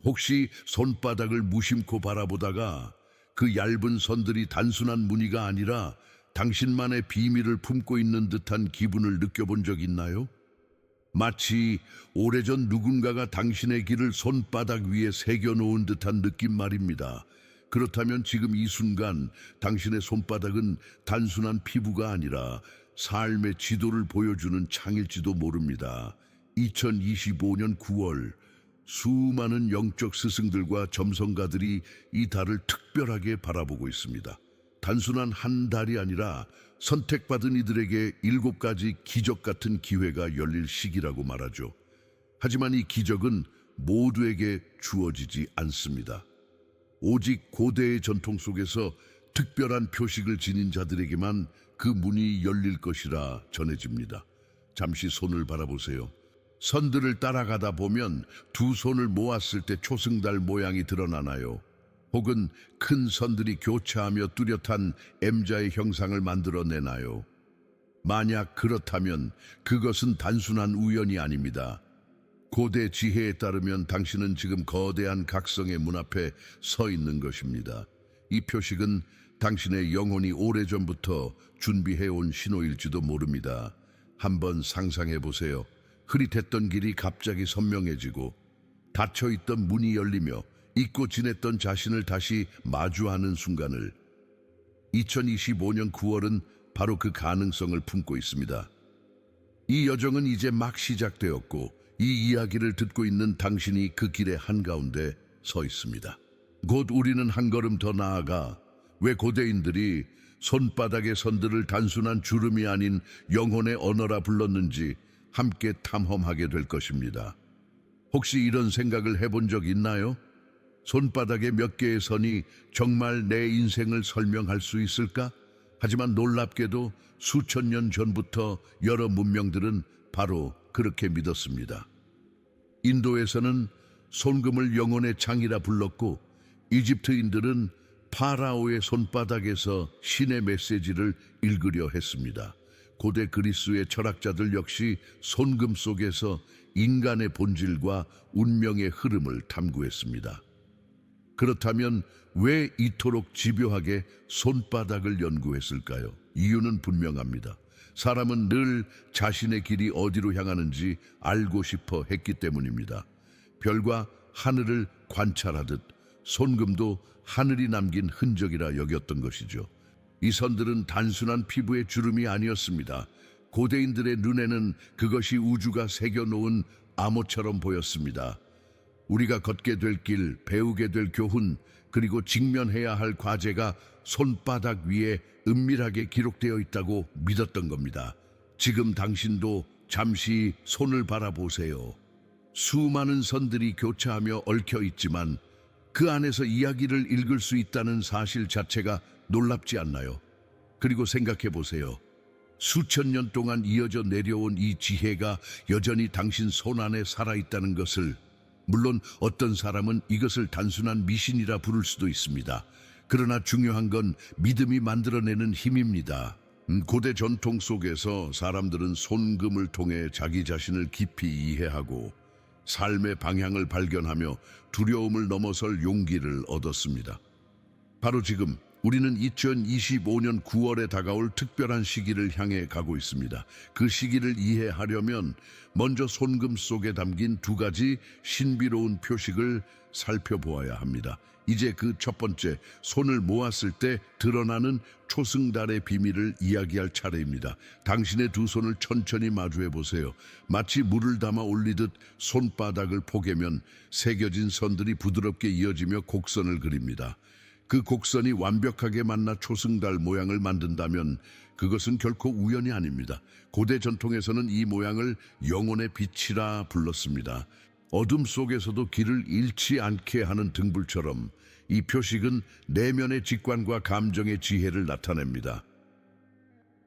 혹시 손바닥을 무심코 바라보다가 그 얇은 선들이 단순한 무늬가 아니라 당신만의 비밀을 품고 있는 듯한 기분을 느껴본 적 있나요? 마치 오래전 누군가가 당신의 길을 손바닥 위에 새겨놓은 듯한 느낌 말입니다. 그렇다면 지금 이 순간 당신의 손바닥은 단순한 피부가 아니라 삶의 지도를 보여주는 창일지도 모릅니다. 2025년 9월 수많은 영적 스승들과 점성가들이 이 달을 특별하게 바라보고 있습니다. 단순한 한 달이 아니라 선택받은 이들에게 7가지 기적 같은 기회가 열릴 시기라고 말하죠. 하지만 이 기적은 모두에게 주어지지 않습니다. 오직 고대의 전통 속에서 특별한 표식을 지닌 자들에게만 그 문이 열릴 것이라 전해집니다. 잠시 손을 바라보세요. 선들을 따라가다 보면 두 손을 모았을 때 초승달 모양이 드러나나요? 혹은 큰 선들이 교차하며 뚜렷한 M자의 형상을 만들어내나요? 만약 그렇다면 그것은 단순한 우연이 아닙니다. 고대 지혜에 따르면 당신은 지금 거대한 각성의 문 앞에 서 있는 것입니다. 이 표식은 당신의 영혼이 오래전부터 준비해온 신호일지도 모릅니다. 한번 상상해 보세요. 흐릿했던 길이 갑자기 선명해지고 닫혀있던 문이 열리며 잊고 지냈던 자신을 다시 마주하는 순간을 2025년 9월은 바로 그 가능성을 품고 있습니다. 이 여정은 이제 막 시작되었고 이 이야기를 듣고 있는 당신이 그 길의 한가운데 서 있습니다. 곧 우리는 한 걸음 더 나아가 왜 고대인들이 손바닥의 선들을 단순한 주름이 아닌 영혼의 언어라 불렀는지 함께 탐험하게 될 것입니다. 혹시 이런 생각을 해본 적 있나요? 손바닥의 몇 개의 선이 정말 내 인생을 설명할 수 있을까? 하지만 놀랍게도 수천 년 전부터 여러 문명들은 바로 그렇게 믿었습니다. 인도에서는 손금을 영혼의 창이라 불렀고 이집트인들은 파라오의 손바닥에서 신의 메시지를 읽으려 했습니다. 고대 그리스의 철학자들 역시 손금 속에서 인간의 본질과 운명의 흐름을 탐구했습니다. 그렇다면 왜 이토록 집요하게 손바닥을 연구했을까요? 이유는 분명합니다. 사람은 늘 자신의 길이 어디로 향하는지 알고 싶어 했기 때문입니다. 별과 하늘을 관찰하듯 손금도 하늘이 남긴 흔적이라 여겼던 것이죠. 이 선들은 단순한 피부의 주름이 아니었습니다. 고대인들의 눈에는 그것이 우주가 새겨놓은 암호처럼 보였습니다. 우리가 걷게 될 길, 배우게 될 교훈, 그리고 직면해야 할 과제가 손바닥 위에 은밀하게 기록되어 있다고 믿었던 겁니다. 지금 당신도 잠시 손을 바라보세요. 수많은 선들이 교차하며 얽혀 있지만 그 안에서 이야기를 읽을 수 있다는 사실 자체가 놀랍지 않나요? 그리고 생각해 보세요. 수천 년 동안 이어져 내려온 이 지혜가 여전히 당신 손 안에 살아있다는 것을, 물론 어떤 사람은 이것을 단순한 미신이라 부를 수도 있습니다. 그러나 중요한 건 믿음이 만들어내는 힘입니다. 고대 전통 속에서 사람들은 손금을 통해 자기 자신을 깊이 이해하고 삶의 방향을 발견하며 두려움을 넘어설 용기를 얻었습니다. 바로 지금 우리는 2025년 9월에 다가올 특별한 시기를 향해 가고 있습니다. 그 시기를 이해하려면 먼저 손금 속에 담긴 2가지 신비로운 표식을 살펴보아야 합니다. 이제 그 첫 번째, 손을 모았을 때 드러나는 초승달의 비밀을 이야기할 차례입니다. 당신의 두 손을 천천히 마주해 보세요. 마치 물을 담아 올리듯 손바닥을 포개면 새겨진 선들이 부드럽게 이어지며 곡선을 그립니다. 그 곡선이 완벽하게 만나 초승달 모양을 만든다면 그것은 결코 우연이 아닙니다. 고대 전통에서는 이 모양을 영혼의 빛이라 불렀습니다. 어둠 속에서도 길을 잃지 않게 하는 등불처럼 이 표식은 내면의 직관과 감정의 지혜를 나타냅니다.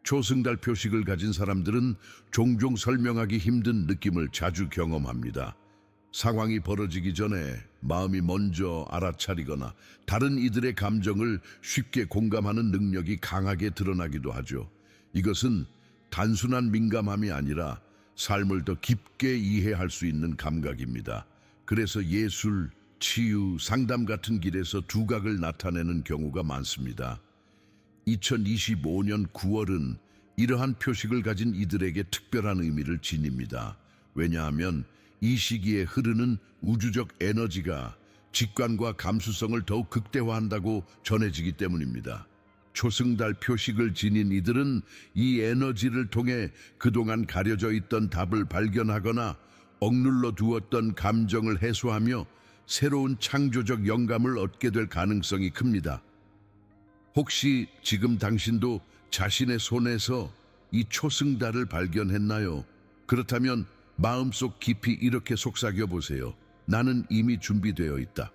초승달 표식을 가진 사람들은 종종 설명하기 힘든 느낌을 자주 경험합니다. 상황이 벌어지기 전에 마음이 먼저 알아차리거나 다른 이들의 감정을 쉽게 공감하는 능력이 강하게 드러나기도 하죠. 이것은 단순한 민감함이 아니라 삶을 더 깊게 이해할 수 있는 감각입니다. 그래서 예술, 치유, 상담 같은 길에서 두각을 나타내는 경우가 많습니다. 2025년 9월은 이러한 표식을 가진 이들에게 특별한 의미를 지닙니다. 왜냐하면 이 시기에 흐르는 우주적 에너지가 직관과 감수성을 더욱 극대화한다고 전해지기 때문입니다. 초승달 표식을 지닌 이들은 이 에너지를 통해 그동안 가려져 있던 답을 발견하거나 억눌러 두었던 감정을 해소하며 새로운 창조적 영감을 얻게 될 가능성이 큽니다. 혹시 지금 당신도 자신의 손에서 이 초승달을 발견했나요? 그렇다면 마음속 깊이 이렇게 속삭여 보세요. 나는 이미 준비되어 있다.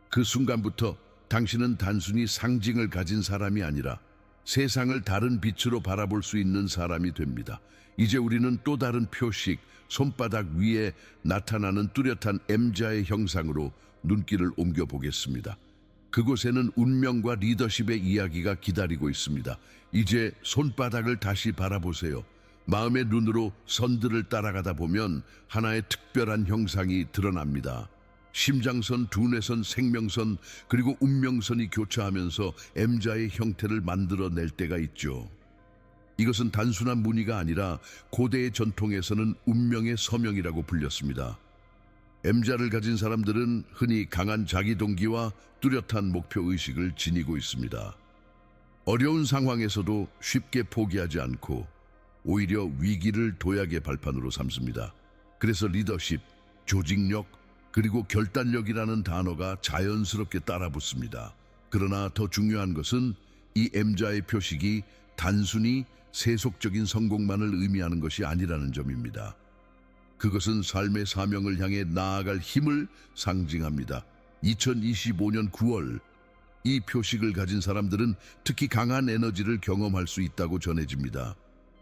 그 순간부터 당신은 단순히 상징을 가진 사람이 아니라 세상을 다른 빛으로 바라볼 수 있는 사람이 됩니다. 이제 우리는 또 다른 표식, 손바닥 위에 나타나는 뚜렷한 M자의 형상으로 눈길을 옮겨보겠습니다. 그곳에는 운명과 리더십의 이야기가 기다리고 있습니다. 이제 손바닥을 다시 바라보세요. 마음의 눈으로 선들을 따라가다 보면 하나의 특별한 형상이 드러납니다. 심장선, 두뇌선, 생명선, 그리고 운명선이 교차하면서 M자의 형태를 만들어낼 때가 있죠. 이것은 단순한 무늬가 아니라 고대의 전통에서는 운명의 서명이라고 불렸습니다. M자를 가진 사람들은 흔히 강한 자기동기와 뚜렷한 목표의식을 지니고 있습니다. 어려운 상황에서도 쉽게 포기하지 않고 오히려 위기를 도약의 발판으로 삼습니다. 그래서 리더십, 조직력, 그리고 결단력이라는 단어가 자연스럽게 따라붙습니다. 그러나 더 중요한 것은 이 M자의 표식이 단순히 세속적인 성공만을 의미하는 것이 아니라는 점입니다. 그것은 삶의 사명을 향해 나아갈 힘을 상징합니다. 2025년 9월, 이 표식을 가진 사람들은 특히 강한 에너지를 경험할 수 있다고 전해집니다.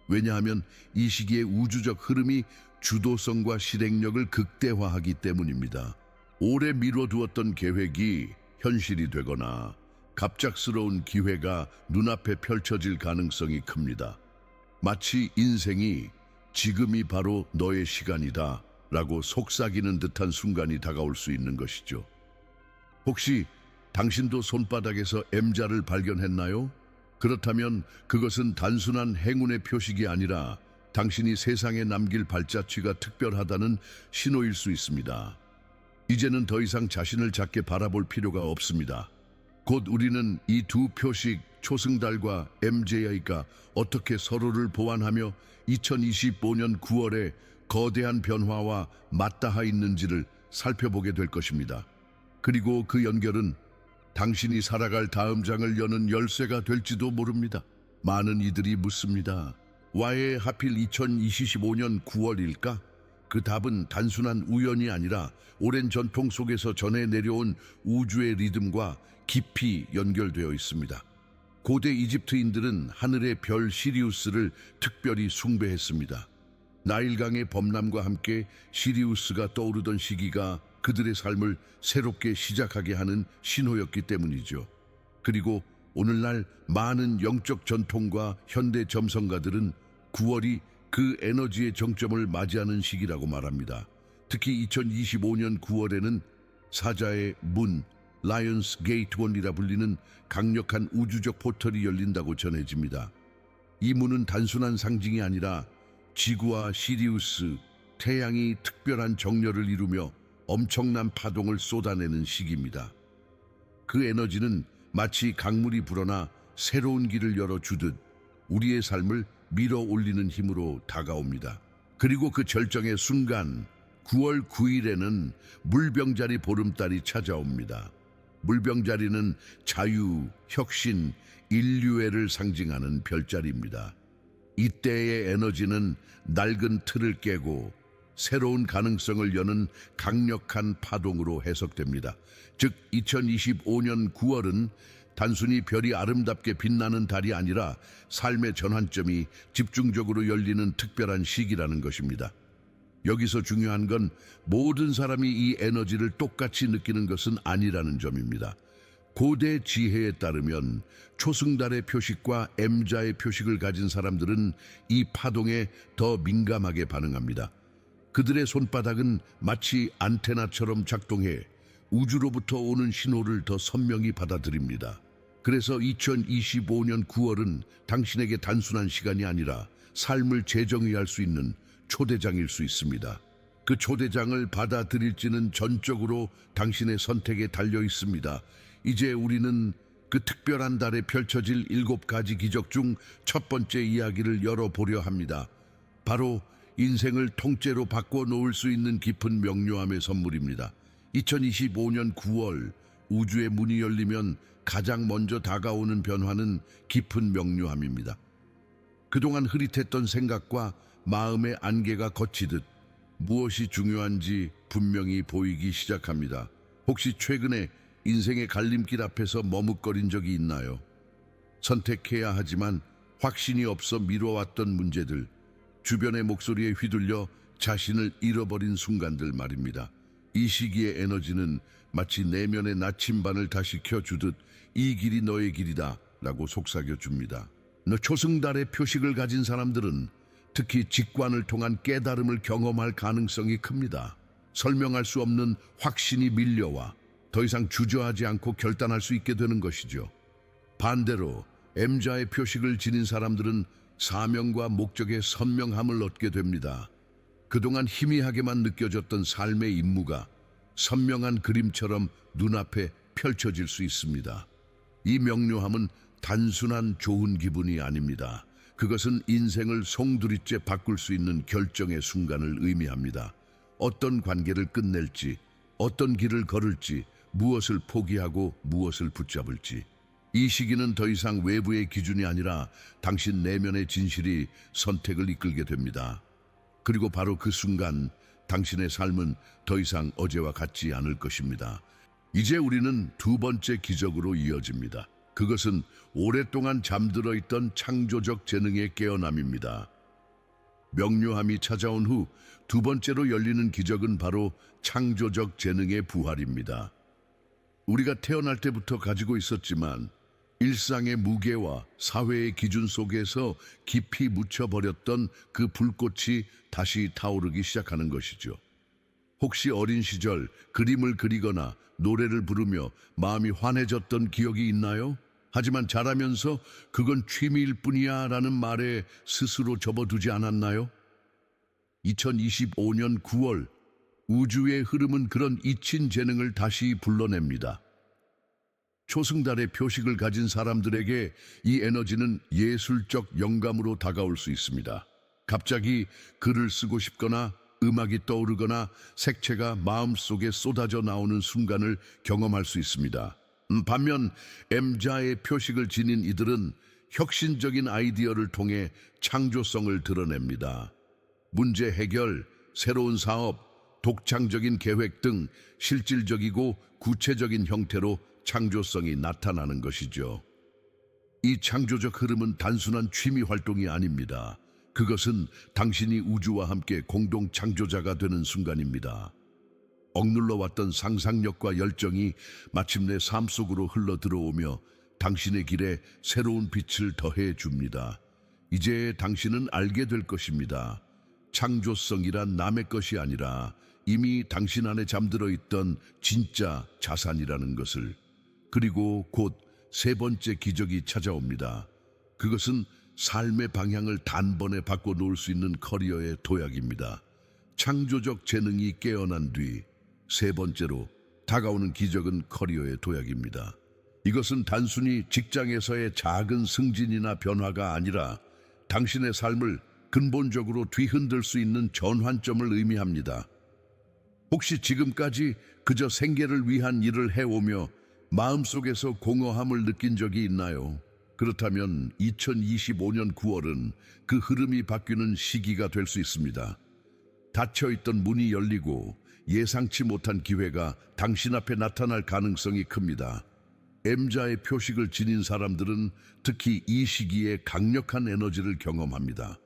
왜냐하면 이 시기의 우주적 흐름이 주도성과 실행력을 극대화하기 때문입니다. 오래 미뤄두었던 계획이 현실이 되거나 갑작스러운 기회가 눈앞에 펼쳐질 가능성이 큽니다. 마치 인생이 지금이 바로 너의 시간이다 라고 속삭이는 듯한 순간이 다가올 수 있는 것이죠. 혹시 당신도 손바닥에서 M자를 발견했나요? 그렇다면 그것은 단순한 행운의 표식이 아니라 당신이 세상에 남길 발자취가 특별하다는 신호일 수 있습니다. 이제는 더 이상 자신을 작게 바라볼 필요가 없습니다. 곧 우리는 이 두 표식, 초승달과 MJ가 어떻게 서로를 보완하며 2025년 9월에 거대한 변화와 맞닿아 있는지를 살펴보게 될 것입니다. 그리고 그 연결은 당신이 살아갈 다음 장을 여는 열쇠가 될지도 모릅니다. 많은 이들이 묻습니다. 왜 하필 2025년 9월일까? 그 답은 단순한 우연이 아니라 오랜 전통 속에서 전해 내려온 우주의 리듬과 깊이 연결되어 있습니다. 고대 이집트인들은 하늘의 별 시리우스를 특별히 숭배했습니다. 나일강의 범람과 함께 시리우스가 떠오르던 시기가 그들의 삶을 새롭게 시작하게 하는 신호였기 때문이죠. 그리고 오늘날 많은 영적 전통과 현대 점성가들은 9월이 그 에너지의 정점을 맞이하는 시기라고 말합니다. 특히 2025년 9월에는 사자의 문, 라이언스 게이트 1이라 불리는 강력한 우주적 포털이 열린다고 전해집니다. 이 문은 단순한 상징이 아니라 지구와 시리우스, 태양이 특별한 정렬을 이루며 엄청난 파동을 쏟아내는 시기입니다. 그 에너지는 마치 강물이 불어나 새로운 길을 열어주듯 우리의 삶을 밀어 올리는 힘으로 다가옵니다. 그리고 그 절정의 순간 9월 9일에는 물병자리 보름달이 찾아옵니다. 물병자리는 자유, 혁신, 인류애를 상징하는 별자리입니다. 이때의 에너지는 낡은 틀을 깨고 새로운 가능성을 여는 강력한 파동으로 해석됩니다. 즉 2025년 9월은 단순히 별이 아름답게 빛나는 달이 아니라 삶의 전환점이 집중적으로 열리는 특별한 시기라는 것입니다. 여기서 중요한 건 모든 사람이 이 에너지를 똑같이 느끼는 것은 아니라는 점입니다. 고대 지혜에 따르면 초승달의 표식과 M자의 표식을 가진 사람들은 이 파동에 더 민감하게 반응합니다. 그들의 손바닥은 마치 안테나처럼 작동해 우주로부터 오는 신호를 더 선명히 받아들입니다. 그래서 2025년 9월은 당신에게 단순한 시간이 아니라 삶을 재정의할 수 있는 초대장일 수 있습니다. 그 초대장을 받아들일지는 전적으로 당신의 선택에 달려 있습니다. 이제 우리는 그 특별한 달에 펼쳐질 7가지 기적 중 첫 번째 이야기를 열어보려 합니다. 바로 인생을 통째로 바꿔놓을 수 있는 깊은 명료함의 선물입니다. 2025년 9월 우주의 문이 열리면 가장 먼저 다가오는 변화는 깊은 명료함입니다. 그동안 흐릿했던 생각과 마음의 안개가 걷히듯 무엇이 중요한지 분명히 보이기 시작합니다. 혹시 최근에 인생의 갈림길 앞에서 머뭇거린 적이 있나요? 선택해야 하지만 확신이 없어 미뤄왔던 문제들, 주변의 목소리에 휘둘려 자신을 잃어버린 순간들 말입니다. 이 시기의 에너지는 마치 내면의 나침반을 다시 켜주듯 이 길이 너의 길이다 라고 속삭여줍니다. 초승달의 표식을 가진 사람들은 특히 직관을 통한 깨달음을 경험할 가능성이 큽니다. 설명할 수 없는 확신이 밀려와 더 이상 주저하지 않고 결단할 수 있게 되는 것이죠. 반대로 M자의 표식을 지닌 사람들은 사명과 목적의 선명함을 얻게 됩니다. 그동안 희미하게만 느껴졌던 삶의 임무가 선명한 그림처럼 눈앞에 펼쳐질 수 있습니다. 이 명료함은 단순한 좋은 기분이 아닙니다. 그것은 인생을 송두리째 바꿀 수 있는 결정의 순간을 의미합니다. 어떤 관계를 끝낼지, 어떤 길을 걸을지, 무엇을 포기하고 무엇을 붙잡을지. 이 시기는 더 이상 외부의 기준이 아니라 당신 내면의 진실이 선택을 이끌게 됩니다. 그리고 바로 그 순간 당신의 삶은 더 이상 어제와 같지 않을 것입니다. 이제 우리는 두 번째 기적으로 이어집니다. 그것은 오랫동안 잠들어 있던 창조적 재능의 깨어남입니다. 명료함이 찾아온 후 두 번째로 열리는 기적은 바로 창조적 재능의 부활입니다. 우리가 태어날 때부터 가지고 있었지만 일상의 무게와 사회의 기준 속에서 깊이 묻혀버렸던 그 불꽃이 다시 타오르기 시작하는 것이죠. 혹시 어린 시절 그림을 그리거나 노래를 부르며 마음이 환해졌던 기억이 있나요? 하지만 자라면서 그건 취미일 뿐이야 라는 말에 스스로 접어두지 않았나요? 2025년 9월 우주의 흐름은 그런 잊힌 재능을 다시 불러냅니다. 초승달의 표식을 가진 사람들에게 이 에너지는 예술적 영감으로 다가올 수 있습니다. 갑자기 글을 쓰고 싶거나 음악이 떠오르거나 색채가 마음속에 쏟아져 나오는 순간을 경험할 수 있습니다. 반면 M자의 표식을 지닌 이들은 혁신적인 아이디어를 통해 창조성을 드러냅니다. 문제 해결, 새로운 사업, 독창적인 계획 등 실질적이고 구체적인 형태로 창조성이 나타나는 것이죠. 이 창조적 흐름은 단순한 취미 활동이 아닙니다. 그것은 당신이 우주와 함께 공동 창조자가 되는 순간입니다. 억눌러 왔던 상상력과 열정이 마침내 삶 속으로 흘러 들어오며 당신의 길에 새로운 빛을 더해 줍니다. 이제 당신은 알게 될 것입니다. 창조성이란 남의 것이 아니라 이미 당신 안에 잠들어 있던 진짜 자산이라는 것을. 그리고 곧 세 번째 기적이 찾아옵니다. 그것은 삶의 방향을 단번에 바꿔놓을 수 있는 커리어의 도약입니다. 창조적 재능이 깨어난 뒤 세 번째로 다가오는 기적은 커리어의 도약입니다. 이것은 단순히 직장에서의 작은 승진이나 변화가 아니라 당신의 삶을 근본적으로 뒤흔들 수 있는 전환점을 의미합니다. 혹시 지금까지 그저 생계를 위한 일을 해오며 마음속에서 공허함을 느낀 적이 있나요? 그렇다면 2025년 9월은 그 흐름이 바뀌는 시기가 될 수 있습니다. 닫혀있던 문이 열리고 예상치 못한 기회가 당신 앞에 나타날 가능성이 큽니다. M자의 표식을 지닌 사람들은 특히 이 시기에 강력한 에너지를 경험합니다.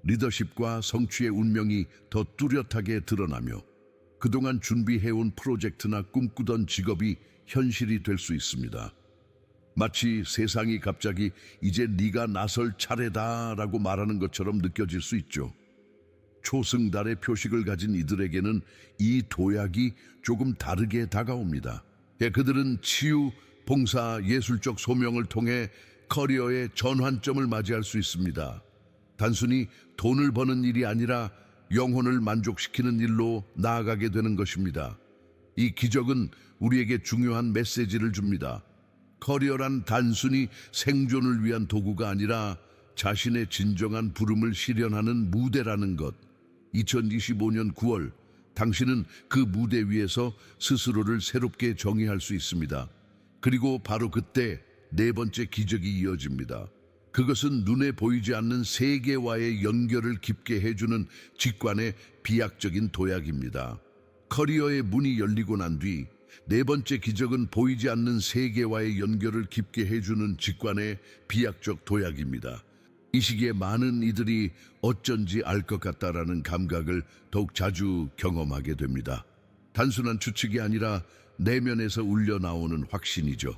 리더십과 성취의 운명이 더 뚜렷하게 드러나며 그동안 준비해온 프로젝트나 꿈꾸던 직업이 현실이 될 수 있습니다. 마치 세상이 갑자기 이제 네가 나설 차례다라고 말하는 것처럼 느껴질 수 있죠. 초승달의 표식을 가진 이들에게는 이 도약이 조금 다르게 다가옵니다. 그들은 치유, 봉사, 예술적 소명을 통해 커리어의 전환점을 맞이할 수 있습니다. 단순히 돈을 버는 일이 아니라 영혼을 만족시키는 일로 나아가게 되는 것입니다. 이 기적은 우리에게 중요한 메시지를 줍니다. 커리어란 단순히 생존을 위한 도구가 아니라 자신의 진정한 부름을 실현하는 무대라는 것. 2025년 9월, 당신은 그 무대 위에서 스스로를 새롭게 정의할 수 있습니다. 그리고 바로 그때 네 번째 기적이 이어집니다. 그것은 눈에 보이지 않는 세계와의 연결을 깊게 해주는 직관의 비약적인 도약입니다. 커리어의 문이 열리고 난 뒤 네 번째 기적은 보이지 않는 세계와의 연결을 깊게 해주는 직관의 비약적 도약입니다. 이 시기에 많은 이들이 어쩐지 알 것 같다라는 감각을 더욱 자주 경험하게 됩니다. 단순한 추측이 아니라 내면에서 울려나오는 확신이죠.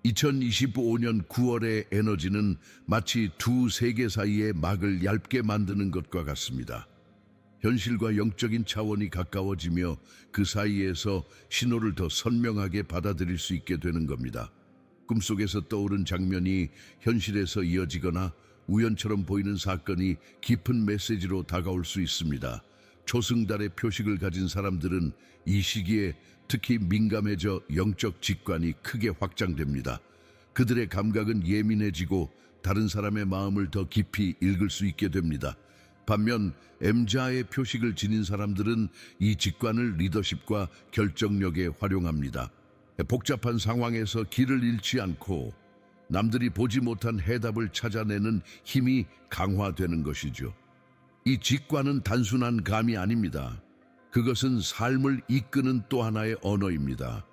2025년 9월의 에너지는 마치 두 세계 사이의 막을 얇게 만드는 것과 같습니다. 현실과 영적인 차원이 가까워지며 그 사이에서 신호를 더 선명하게 받아들일 수 있게 되는 겁니다. 꿈속에서 떠오른 장면이 현실에서 이어지거나 우연처럼 보이는 사건이 깊은 메시지로 다가올 수 있습니다. 초승달의 표식을 가진 사람들은 이 시기에 특히 민감해져 영적 직관이 크게 확장됩니다. 그들의 감각은 예민해지고 다른 사람의 마음을 더 깊이 읽을 수 있게 됩니다. 반면 M자의 표식을 지닌 사람들은 이 직관을 리더십과 결정력에 활용합니다. 복잡한 상황에서 길을 잃지 않고 남들이 보지 못한 해답을 찾아내는 힘이 강화되는 것이죠. 이 직관은 단순한 감이 아닙니다. 그것은 삶을 이끄는 또 하나의 언어입니다.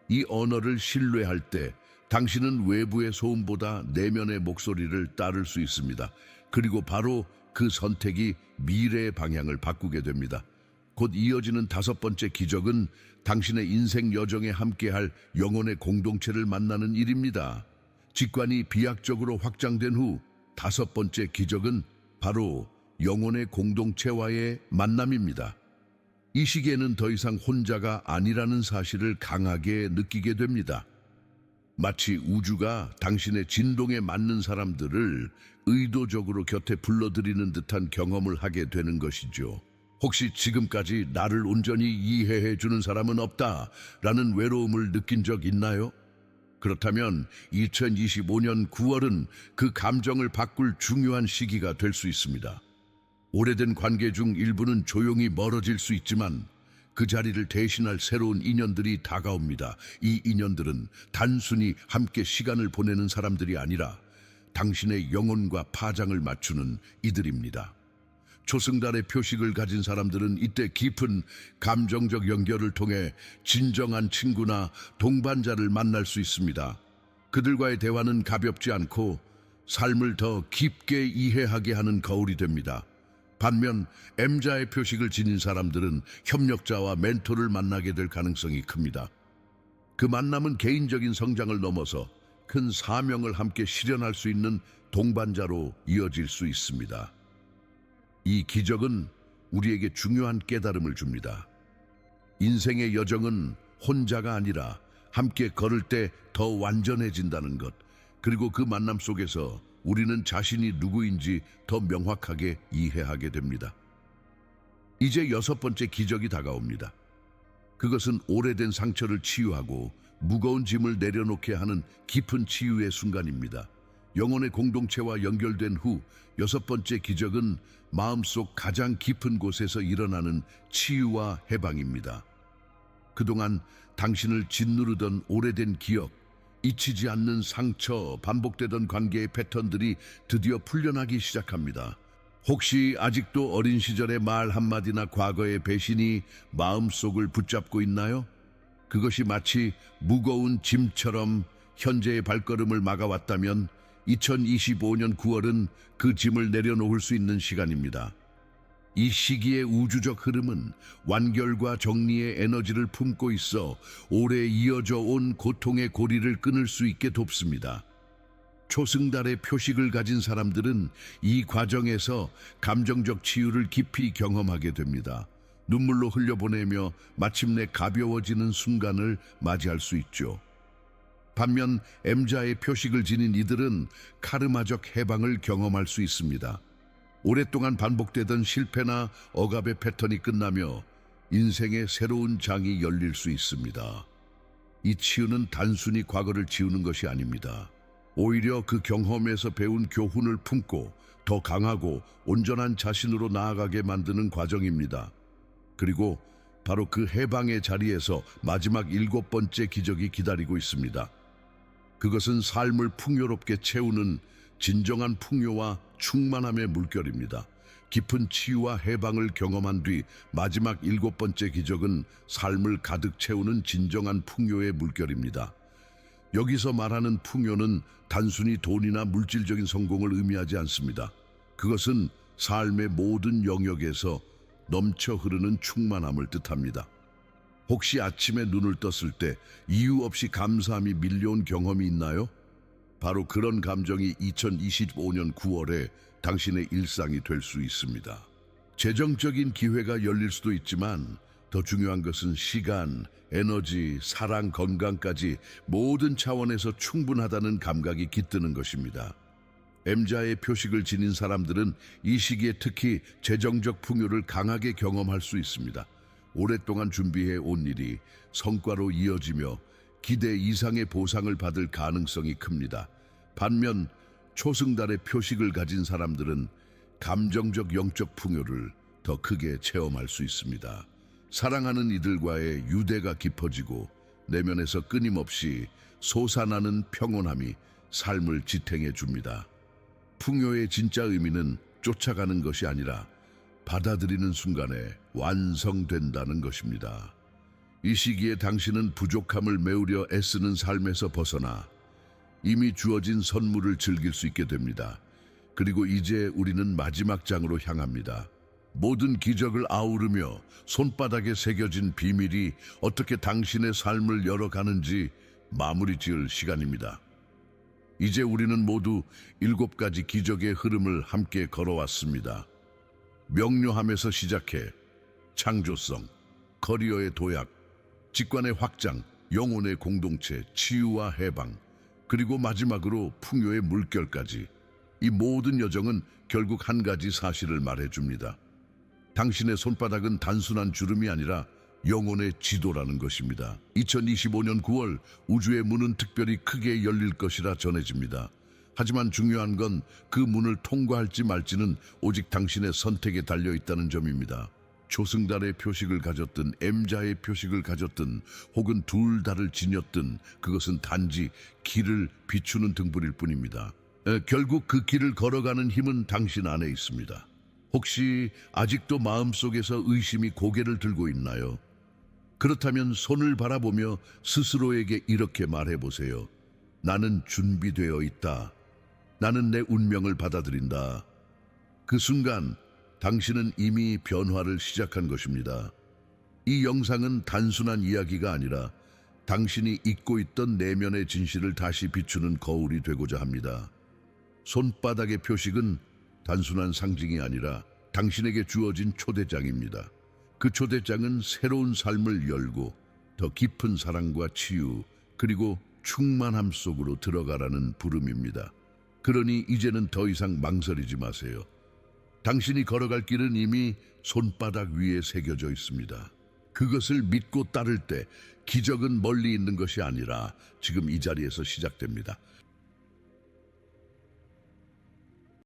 이 언어를 신뢰할 때 당신은 외부의 소음보다 내면의 목소리를 따를 수 있습니다. 그리고 바로 그 선택이 미래의 방향을 바꾸게 됩니다. 곧 이어지는 다섯 번째 기적은 당신의 인생 여정에 함께할 영혼의 공동체를 만나는 일입니다. 직관이 비약적으로 확장된 후 다섯 번째 기적은 바로 영혼의 공동체와의 만남입니다. 이 시기에는 더 이상 혼자가 아니라는 사실을 강하게 느끼게 됩니다. 마치 우주가 당신의 진동에 맞는 사람들을 의도적으로 곁에 불러들이는 듯한 경험을 하게 되는 것이죠. 혹시 지금까지 나를 온전히 이해해 주는 사람은 없다라는 외로움을 느낀 적 있나요? 그렇다면 2025년 9월은 그 감정을 바꿀 중요한 시기가 될 수 있습니다. 오래된 관계 중 일부는 조용히 멀어질 수 있지만 그 자리를 대신할 새로운 인연들이 다가옵니다. 이 인연들은 단순히 함께 시간을 보내는 사람들이 아니라 당신의 영혼과 파장을 맞추는 이들입니다. 초승달의 표식을 가진 사람들은 이때 깊은 감정적 연결을 통해 진정한 친구나 동반자를 만날 수 있습니다. 그들과의 대화는 가볍지 않고 삶을 더 깊게 이해하게 하는 거울이 됩니다. 반면 M자의 표식을 지닌 사람들은 협력자와 멘토를 만나게 될 가능성이 큽니다. 그 만남은 개인적인 성장을 넘어서 큰 사명을 함께 실현할 수 있는 동반자로 이어질 수 있습니다. 이 기적은 우리에게 중요한 깨달음을 줍니다. 인생의 여정은 혼자가 아니라 함께 걸을 때 더 완전해진다는 것, 그리고 그 만남 속에서 우리는 자신이 누구인지 더 명확하게 이해하게 됩니다. 이제 여섯 번째 기적이 다가옵니다. 그것은 오래된 상처를 치유하고 무거운 짐을 내려놓게 하는 깊은 치유의 순간입니다. 영혼의 공동체와 연결된 후 여섯 번째 기적은 마음속 가장 깊은 곳에서 일어나는 치유와 해방입니다. 그동안 당신을 짓누르던 오래된 기억, 잊히지 않는 상처, 반복되던 관계의 패턴들이 드디어 풀려나기 시작합니다. 혹시 아직도 어린 시절의 말 한마디나 과거의 배신이 마음속을 붙잡고 있나요? 그것이 마치 무거운 짐처럼 현재의 발걸음을 막아왔다면 2025년 9월은 그 짐을 내려놓을 수 있는 시간입니다. 이 시기의 우주적 흐름은 완결과 정리의 에너지를 품고 있어 오래 이어져 온 고통의 고리를 끊을 수 있게 돕습니다. 초승달의 표식을 가진 사람들은 이 과정에서 감정적 치유를 깊이 경험하게 됩니다. 눈물로 흘려보내며 마침내 가벼워지는 순간을 맞이할 수 있죠. 반면 M자의 표식을 지닌 이들은 카르마적 해방을 경험할 수 있습니다. 오랫동안 반복되던 실패나 억압의 패턴이 끝나며 인생의 새로운 장이 열릴 수 있습니다. 이 치유는 단순히 과거를 지우는 것이 아닙니다. 오히려 그 경험에서 배운 교훈을 품고 더 강하고 온전한 자신으로 나아가게 만드는 과정입니다. 그리고 바로 그 해방의 자리에서 마지막 7번째 기적이 기다리고 있습니다. 그것은 삶을 풍요롭게 채우는 진정한 풍요와 충만함의 물결입니다. 깊은 치유와 해방을 경험한 뒤 마지막 7번째 기적은 삶을 가득 채우는 진정한 풍요의 물결입니다. 여기서 말하는 풍요는 단순히 돈이나 물질적인 성공을 의미하지 않습니다. 그것은 삶의 모든 영역에서 넘쳐 흐르는 충만함을 뜻합니다. 혹시 아침에 눈을 떴을 때 이유 없이 감사함이 밀려온 경험이 있나요? 바로 그런 감정이 2025년 9월에 당신의 일상이 될 수 있습니다. 재정적인 기회가 열릴 수도 있지만 더 중요한 것은 시간, 에너지, 사랑, 건강까지 모든 차원에서 충분하다는 감각이 깃드는 것입니다. M자의 표식을 지닌 사람들은 이 시기에 특히 재정적 풍요를 강하게 경험할 수 있습니다. 오랫동안 준비해 온 일이 성과로 이어지며 기대 이상의 보상을 받을 가능성이 큽니다. 반면 초승달의 표식을 가진 사람들은 감정적 영적 풍요를 더 크게 체험할 수 있습니다. 사랑하는 이들과의 유대가 깊어지고 내면에서 끊임없이 솟아나는 평온함이 삶을 지탱해 줍니다. 풍요의 진짜 의미는 쫓아가는 것이 아니라 받아들이는 순간에 완성된다는 것입니다. 이 시기에 당신은 부족함을 메우려 애쓰는 삶에서 벗어나 이미 주어진 선물을 즐길 수 있게 됩니다. 그리고 이제 우리는 마지막 장으로 향합니다. 모든 기적을 아우르며 손바닥에 새겨진 비밀이 어떻게 당신의 삶을 열어가는지 마무리 지을 시간입니다. 이제 우리는 모두 7가지 기적의 흐름을 함께 걸어왔습니다. 명료함에서 시작해 창조성, 커리어의 도약, 직관의 확장, 영혼의 공동체, 치유와 해방, 그리고 마지막으로 풍요의 물결까지. 이 모든 여정은 결국 한 가지 사실을 말해줍니다. 당신의 손바닥은 단순한 주름이 아니라 영혼의 지도라는 것입니다. 2025년 9월 우주의 문은 특별히 크게 열릴 것이라 전해집니다. 하지만 중요한 건 그 문을 통과할지 말지는 오직 당신의 선택에 달려 있다는 점입니다. 초승달의 표식을 가졌든 M자의 표식을 가졌든 혹은 둘 다를 지녔든 그것은 단지 길을 비추는 등불일 뿐입니다. 결국 그 길을 걸어가는 힘은 당신 안에 있습니다. 혹시 아직도 마음속에서 의심이 고개를 들고 있나요? 그렇다면 손을 바라보며 스스로에게 이렇게 말해보세요. 나는 준비되어 있다. 나는 내 운명을 받아들인다. 그 순간 당신은 이미 변화를 시작한 것입니다. 이 영상은 단순한 이야기가 아니라 당신이 잊고 있던 내면의 진실을 다시 비추는 거울이 되고자 합니다. 손바닥의 표식은 단순한 상징이 아니라 당신에게 주어진 초대장입니다. 그 초대장은 새로운 삶을 열고 더 깊은 사랑과 치유 그리고 충만함 속으로 들어가라는 부름입니다. 그러니 이제는 더 이상 망설이지 마세요. 당신이 걸어갈 길은 이미 손바닥 위에 새겨져 있습니다. 그것을 믿고 따를 때 기적은 멀리 있는 것이 아니라 지금 이 자리에서 시작됩니다.